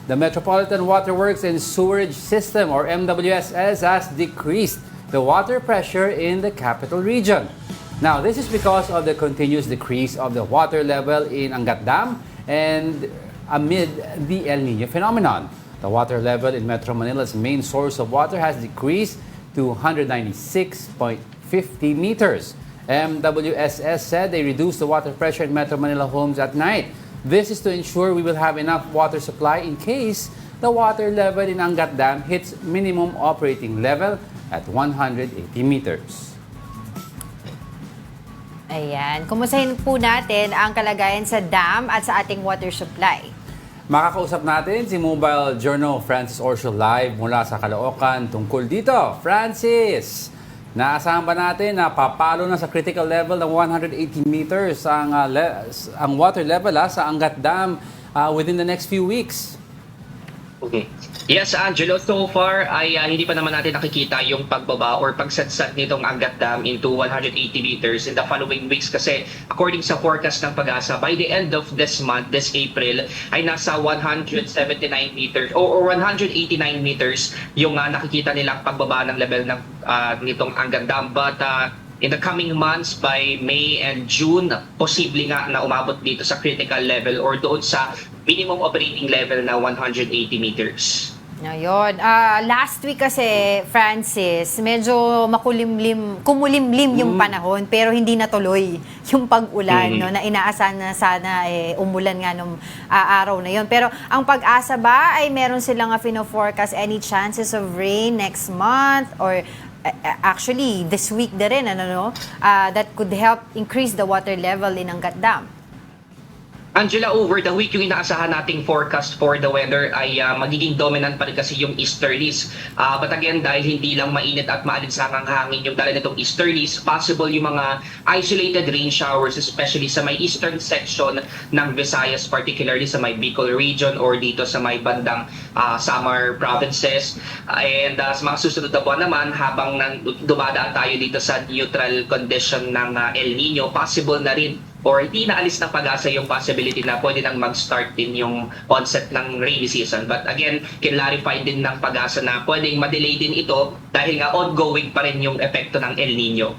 The Metropolitan Waterworks and Sewerage System, or MWSS, has decreased the water pressure in the capital region. Now, this is because of the continuous decrease of the water level in Angat Dam and amid the El Nino phenomenon. The water level in Metro Manila's main source of water has decreased to 196.50 meters. MWSS said they reduced the water pressure in Metro Manila homes at night. This is to ensure we will have enough water supply in case the water level in Angat Dam hits minimum operating level at 180 meters. Ayan. Kumustahin po natin ang kalagayan sa dam at sa ating water supply. Makakausap natin si Mobile Journal Francis Orcio live mula sa Caloocan tungkol dito. Francis, naasahan ba natin na papalo na sa critical level ng 180 meters ang water level sa Angat Dam within the next few weeks? Okay. Yes, Angelo, so far ay hindi pa naman natin nakikita yung pagbaba or pagsadsad nitong Angat Dam into 180 meters in the following weeks kasi according sa forecast ng Pag-asa, by the end of this month, this April, ay nasa 179 meters or 189 meters yung nakikita nilang pagbaba ng level ng nitong Angat Dam. But in the coming months, by May and June, posible nga na umabot dito sa critical level or doon sa minimum operating level na 180 meters. Ngayon, last week kasi, Francis, medyo kumulimlim yung panahon pero hindi natuloy yung pag-ulan no, na inaasahan na sana umulan nga nung araw na yon. Pero ang Pag-asa ba ay meron silang fino-forecast any chances of rain next month or actually this week na rin that could help increase the water level in Angat Dam? Angela, over the week, yung inaasahan nating forecast for the weather ay magiging dominant pa rin kasi yung easterlies. But again, dahil hindi lang mainit at maalinsangang hangin yung dala nitong easterlies, possible yung mga isolated rain showers, especially sa may eastern section ng Visayas, particularly sa may Bicol region or dito sa may bandang Samar provinces. And sa mga susunod na buwan naman, habang dumadaan tayo dito sa neutral condition ng El Nino, possible na rin or hindi naalis ng Pag-asa yung possibility na pwede nang mag-start din yung onset ng rainy season. But again, kinlarify din ng Pag-asa na pwedeng ma-delay din ito dahil nga ongoing pa rin yung epekto ng El Nino.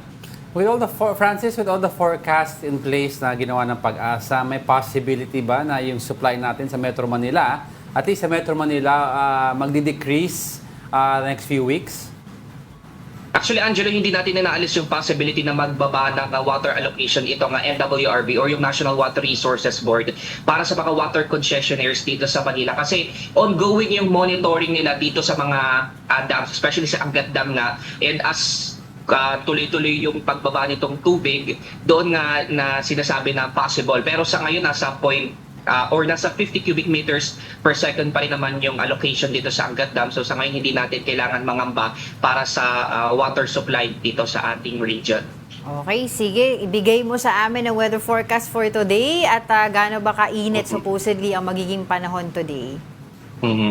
With all the Francis, with all the forecasts in place na ginawa ng Pag-asa, may possibility ba na yung supply natin sa Metro Manila, at least sa Metro Manila, magdi-decrease next few weeks? Actually, Angelo, hindi natin inaalis yung possibility na magbaba ng water allocation ito ng MWRB or yung National Water Resources Board para sa mga water concessionaires dito sa Manila. Kasi ongoing yung monitoring nila dito sa mga dams, especially sa Angat Dam nga. And as tuloy-tuloy yung pagbaba nitong tubig, doon nga na sinasabi na possible. Pero sa ngayon, nasa nasa 50 cubic meters per second pa rin naman yung allocation dito sa Angat Dam. So sa ngayon hindi natin kailangan mangamba para sa water supply dito sa ating region. Okay, sige. Ibigay mo sa amin ang weather forecast for today at gaano ba kainit supposedly ang magiging panahon today?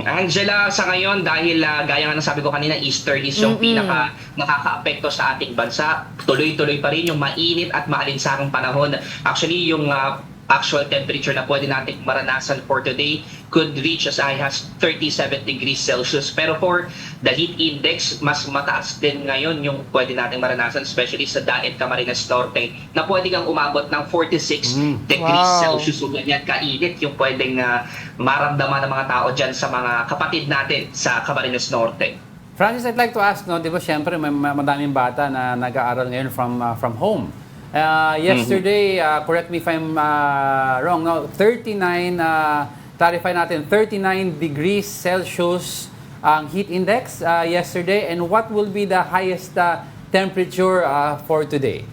Angela, sa ngayon dahil gaya nga ng sabi ko kanina, easterlies yung pinaka nakaka-apekto sa ating bansa. Tuloy-tuloy pa rin yung mainit at maalinsangang panahon. Actually, yung actual temperature na pwede natin maranasan for today could reach as high as 37 degrees Celsius. Pero for the heat index, mas mataas din ngayon yung pwede natin maranasan, especially sa Daet, Camarines Norte, na pwede kang umabot ng 46 degrees Celsius. So ganyan kainit yung pwedeng maramdaman ng mga tao dyan sa mga kapatid natin sa Camarines Norte. Francis, I'd like to ask, di ba siyempre may madaming bata na nag-aaral ngayon from home. Yesterday, correct me if I'm wrong, 39 degrees Celsius ang heat index yesterday. And what will be the highest temperature for today?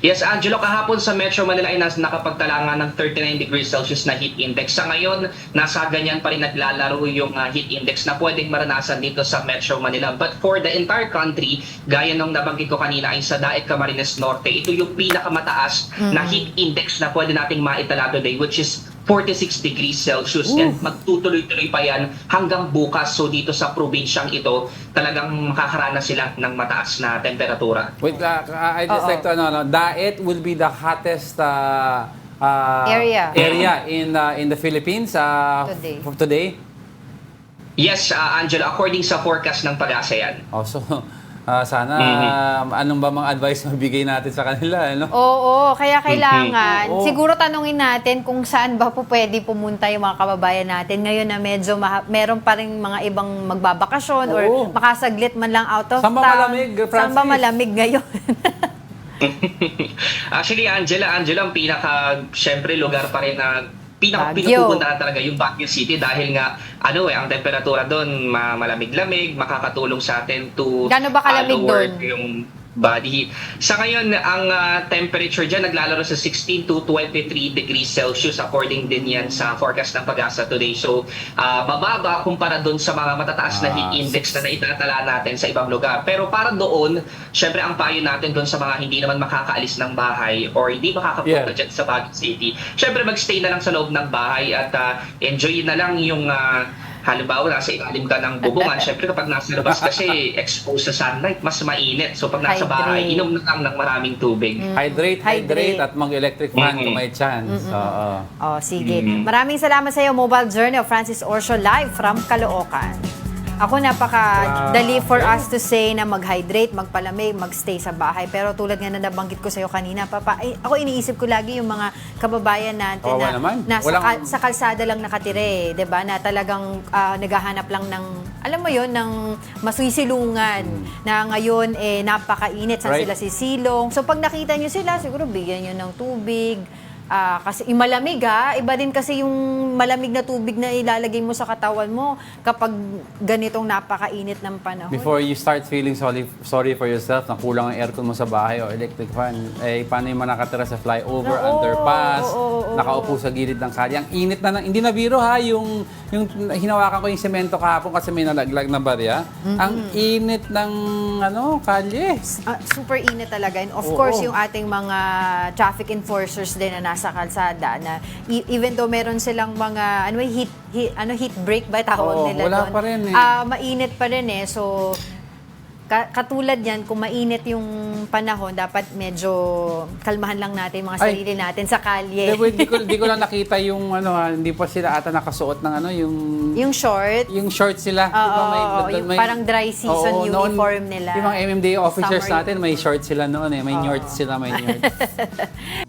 Yes, Angelo, kahapon sa Metro Manila ay nakapagtala nga ng 39 degrees Celsius na heat index. Sa ngayon, nasa ganyan pa rin naglalaro yung heat index na pwedeng maranasan dito sa Metro Manila. But for the entire country, gaya nung nabanggit ko kanina ay sa Daet, Camarines Norte, ito yung pinakamataas na heat index na pwede nating maitala today, which is 46 degrees Celsius. And magtutuloy-tuloy pa yan hanggang bukas. So dito sa probinsyang ito, talagang makakaranas sila ng mataas na temperatura. Wait, I just like to Daet will be the hottest Area. in the Philippines Today. Yes, Angela, according sa forecast ng PAGASA yan. Also, sana anong ba mga advice mabigay natin sa kanila, ano? Oo, kaya kailangan, Oo. siguro tanungin natin kung saan ba po pwede pumunta yung mga kababayan natin ngayon na medyo meron pa rin mga ibang magbabakasyon or Oo. makasaglit man lang out of Saan ba town. malamig, Francis? Saan ba malamig ngayon? Actually, Angela, ang syempre lugar pa rin na Baguio. pinupuntahan talaga yung Baguio City dahil nga ang temperatura doon malamig-lamig, makakatulong sa atin to Gaano ba kalamig lower doon? yung body heat. Sa ngayon, ang temperature dyan naglalaro sa 16 to 23 degrees Celsius according din yan sa forecast ng PAGASA today. So, mababa kumpara doon sa mga matataas na heat index na naitatala natin sa ibang lugar. Pero para doon, syempre ang payo natin doon sa mga hindi naman makakaalis ng bahay or hindi makakapunta dyan sa Baguio City, syempre magstay na lang sa loob ng bahay at enjoy na lang yung halimbawa, nasa ilalim ka ng bubungan. Siyempre, kapag nasa labas kasi exposed sa sunlight, mas mainit. So, pag nasa bahay, inom na lang ng maraming tubig. Hydrate at mag-electric fan kung may chance. Oo. Sige. Maraming salamat sa iyo, Mobile Journal, Francis Orcio, live from Caloocan. Ako, napaka-dali for us to say na mag-hydrate, magpalamig, magstay sa bahay. Pero tulad nga na nabanggit ko sa iyo kanina, ako iniisip ko lagi yung mga kababayan natin Kawawa naman. sa kalsada lang nakatira, 'di ba? Na talagang naghahanap lang ng, alam mo 'yon, ng masuisilungan na ngayon napakainit, saan sila sisilong. So pag nakita niyo sila, siguro bigyan niyo ng tubig. Kasi yung malamig iba din kasi yung malamig na tubig na ilalagay mo sa katawan mo kapag ganitong napakainit ng panahon. Before you start feeling sorry for yourself na kulang ang aircon mo sa bahay o electric fan, paano yung mga nakatira sa flyover, underpass, nakaupo sa gilid ng kalye. Ang init na, hindi na biro yung hinawakan ko yung semento kahapon kasi may nalaglag na barya. Ang init ng kalye. Super init talaga. And of course, yung ating mga traffic enforcers din na nasa kalsada na even though meron silang mga heat break ba tawag nila wala doon? pa rin mainit pa rin so katulad yan, kung mainit yung panahon, dapat medyo kalmahan lang natin mga sarili natin sa kalye. Di ko lang nakita yung hindi pa sila ata nakasuot ng yung short. Yung short sila. Yung parang dry season uniform nila. Yung mga MMDA officers Summer natin, may short sila noon may shorts sila, may shorts.